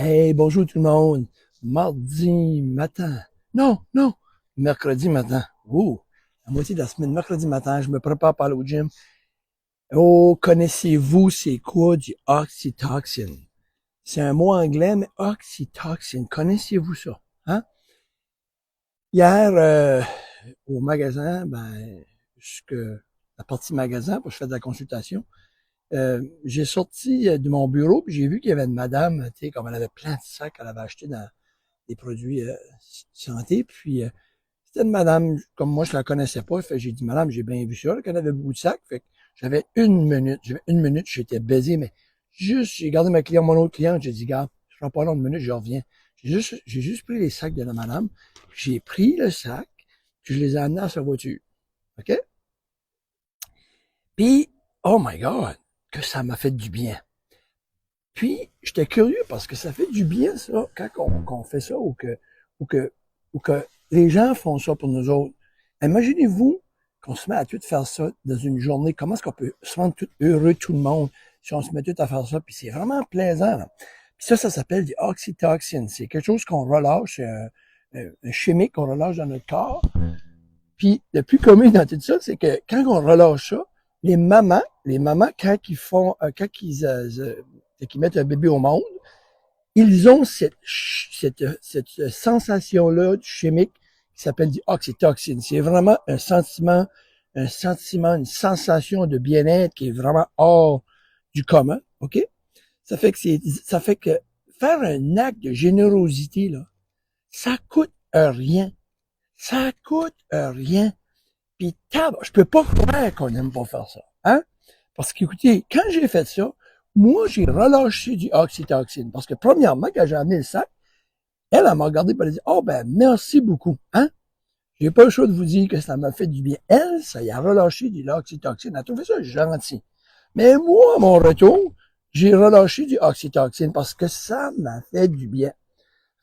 Hey, bonjour tout le monde. Mardi matin. Non, non. Mercredi matin. Ouh, la moitié de la semaine, mercredi matin, je me prépare pour aller au gym. Oh, connaissez-vous c'est quoi du oxytocin? C'est un mot anglais, mais oxytocin, connaissez-vous ça? Hein? Hier, au magasin, jusque la partie magasin, pour je fais de la consultation, j'ai sorti de mon bureau, puis j'ai vu qu'il y avait une madame, tu sais, comme elle avait plein de sacs qu'elle avait acheté dans des produits santé. Puis c'était une madame, comme moi je la connaissais pas, fait j'ai dit madame, j'ai bien vu ça, qu'elle avait beaucoup de sacs. Fait que j'avais une minute, j'étais baisé, mais juste, j'ai gardé ma cliente, mon autre cliente, j'ai dit, garde, je serai pas long une minute, je reviens. J'ai juste pris les sacs de la madame, puis j'ai pris le sac, puis je les ai amenés à sa voiture. OK? Puis, oh my God, que ça m'a fait du bien. Puis, j'étais curieux parce que ça fait du bien, ça, quand qu'on fait ça ou que, ou que les gens font ça pour nous autres. Imaginez-vous qu'on se met à tout faire ça dans une journée. Comment est-ce qu'on peut se rendre tout heureux, tout le monde, si on se met tout à faire ça? Puis c'est vraiment plaisant, là. Puis ça s'appelle du oxytocin. C'est quelque chose qu'on relâche, un chimique qu'on relâche dans notre corps. Puis le plus commun dans tout ça, c'est que quand on relâche ça, les mamans, quand ils mettent un bébé au monde, ils ont cette sensation-là chimique qui s'appelle du oxytocin. C'est vraiment une sensation de bien-être qui est vraiment hors du commun, OK? Ça fait que faire un acte de générosité, là, ça coûte rien. Ça coûte rien. Puis je peux pas croire qu'on n'aime pas faire ça. Hein? Parce qu'écoutez, quand j'ai fait ça, moi, j'ai relâché du oxytocin. Parce que premièrement, quand j'ai amené le sac, elle m'a regardé et elle a dit, oh ben, merci beaucoup. Hein? J'ai pas le choix de vous dire que ça m'a fait du bien. Elle, ça y a relâché du oxytocin. Elle a trouvé ça gentil. Mais moi, à mon retour, j'ai relâché du oxytocin parce que ça m'a fait du bien.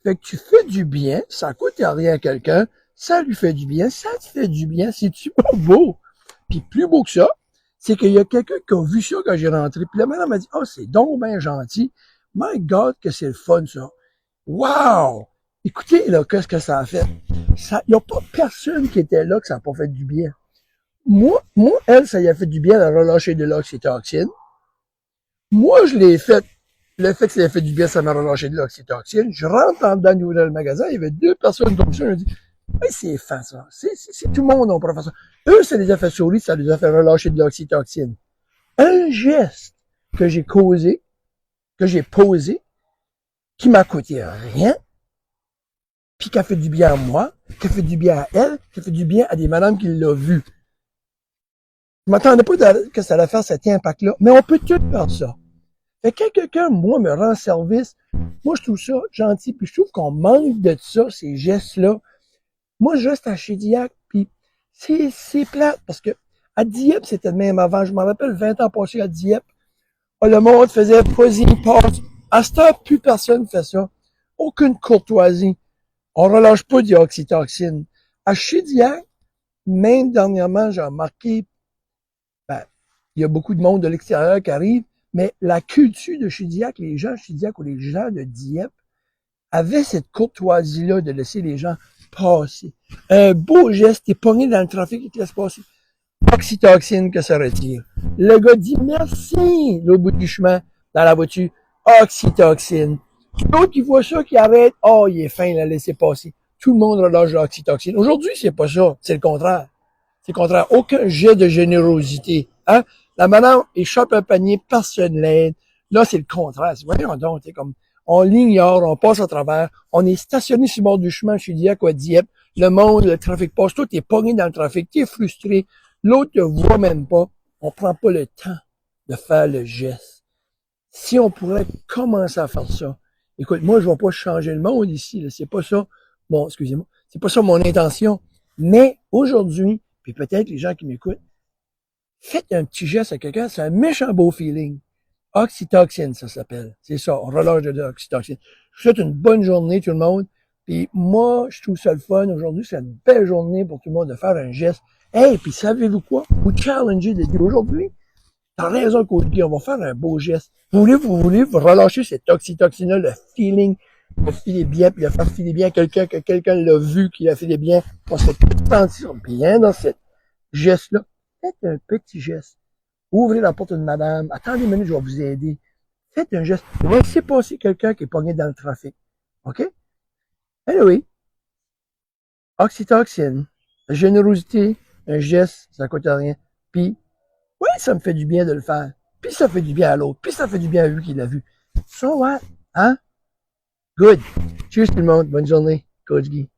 Fait que tu fais du bien, ça coûte rien à quelqu'un, ça lui fait du bien, ça te fait du bien, c'est-tu pas beau? Puis plus beau que ça, c'est qu'il y a quelqu'un qui a vu ça quand j'ai rentré. Puis la madame m'a dit, oh, c'est donc bien gentil. My God, que c'est le fun, ça. Wow! Écoutez, là, qu'est-ce que ça a fait? Il n'y a pas personne qui était là que ça n'a pas fait du bien. Moi, elle, ça y a fait du bien de relâcher de l'oxytocine. Moi, je l'ai fait. Le fait que ça ait fait du bien, ça m'a relâché de l'oxytocine. Je rentre en dedans dans le magasin, il y avait deux personnes comme ça. Je me dis, hey, c'est fin, ça. C'est tout le monde, on pourrait faire ça. Eux, ça les a fait sourire, ça les a fait relâcher de l'oxytocine. Un geste que j'ai causé, que j'ai posé, qui m'a coûté rien, puis qui a fait du bien à moi, qui a fait du bien à elle, qui a fait du bien à des madames qui l'ont vu. Je m'attendais pas que ça allait faire cet impact-là, mais on peut tout faire ça. Fait que quand quelqu'un, moi, me rend service, moi, je trouve ça gentil, puis je trouve qu'on manque de ça, ces gestes-là. Moi, je reste à Chidiac, puis c'est plate, parce que à Dieppe, c'était le même avant. Je m'en rappelle 20 ans passés à Dieppe. Oh, le monde faisait vas-y, passe. À cette heure, plus personne fait ça. Aucune courtoisie. On relâche pas du oxytocine. À Chidiac, même dernièrement, j'ai remarqué, ben, il y a beaucoup de monde de l'extérieur qui arrive, mais la culture de Chidiac, les gens de Chidiac ou les gens de Dieppe avaient cette courtoisie-là de laisser les gens passer. Un beau geste, t'es pogné dans le trafic, il te laisse passer. Oxytocine que ça retire. Le gars dit merci au bout du chemin, dans la voiture. Oxytocine. L'autre qui voit ça, qui arrête, oh, il est fin, il a laissé passer. Tout le monde relâche l'oxytocine. Aujourd'hui, c'est pas ça. C'est le contraire. C'est le contraire. Aucun jet de générosité. Hein? La madame échappe un panier, personne l'aide. Là, c'est le contraire. Voyons donc, c'est comme, on l'ignore, on passe à travers, on est stationné sur le bord du chemin chez Dieppe ou à Dieppe. Le monde, le trafic passe, toi, t'es pogné dans le trafic, t'es frustré. L'autre te voit même pas. On prend pas le temps de faire le geste. Si on pourrait commencer à faire ça. Écoute, moi, je vais pas changer le monde ici, là. C'est pas ça. Bon, excusez-moi. C'est pas ça mon intention. Mais aujourd'hui, puis peut-être les gens qui m'écoutent, faites un petit geste à quelqu'un, c'est un méchant beau feeling. Oxytocine, ça s'appelle. C'est ça, on relâche de l'oxytocine. Je vous souhaite une bonne journée, tout le monde. Puis moi, je trouve ça le fun. Aujourd'hui, c'est une belle journée pour tout le monde de faire un geste. Hey, puis savez-vous quoi? Vous challengez de dire aujourd'hui, T'as raison, Coach Guy, on va faire un beau geste. Vous voulez vous relâcher cette oxytocine-là, le feeling, de filer bien, puis de faire filer bien quelqu'un, que quelqu'un l'a vu, qu'il a filé bien, on se sentir bien dans cette geste-là. Faites un petit geste. Ouvrez la porte de madame. Attendez une minute, je vais vous aider. Faites un geste. Laissez passer quelqu'un qui est pogné dans le trafic. OK? Anyway, oxytocine, générosité, un geste, ça coûte rien. Puis, oui, ça me fait du bien de le faire. Puis ça fait du bien à l'autre. Puis ça fait du bien à lui qui l'a vu. So what? Hein? Good. Cheers tout le monde. Bonne journée. Coach Guy.